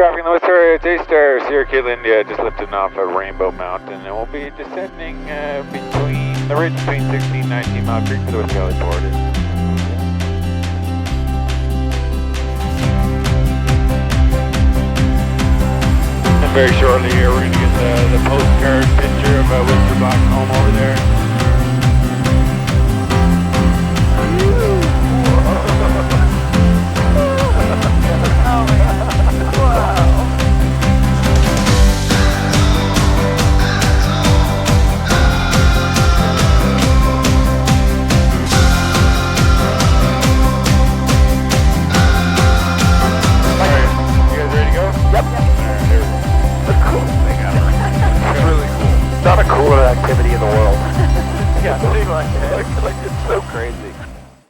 Traffic in the West area, J-Star, Sierra Kilo India, just lifting off a Rainbow Mountain, and we'll be descending between the ridge between 16 and 19 Mile Creek to the West Valley border. And very shortly here, we're going to get the postcard picture of Windsor Blackcomb over there. Not a cooler activity in the world. Yeah, like it's so crazy.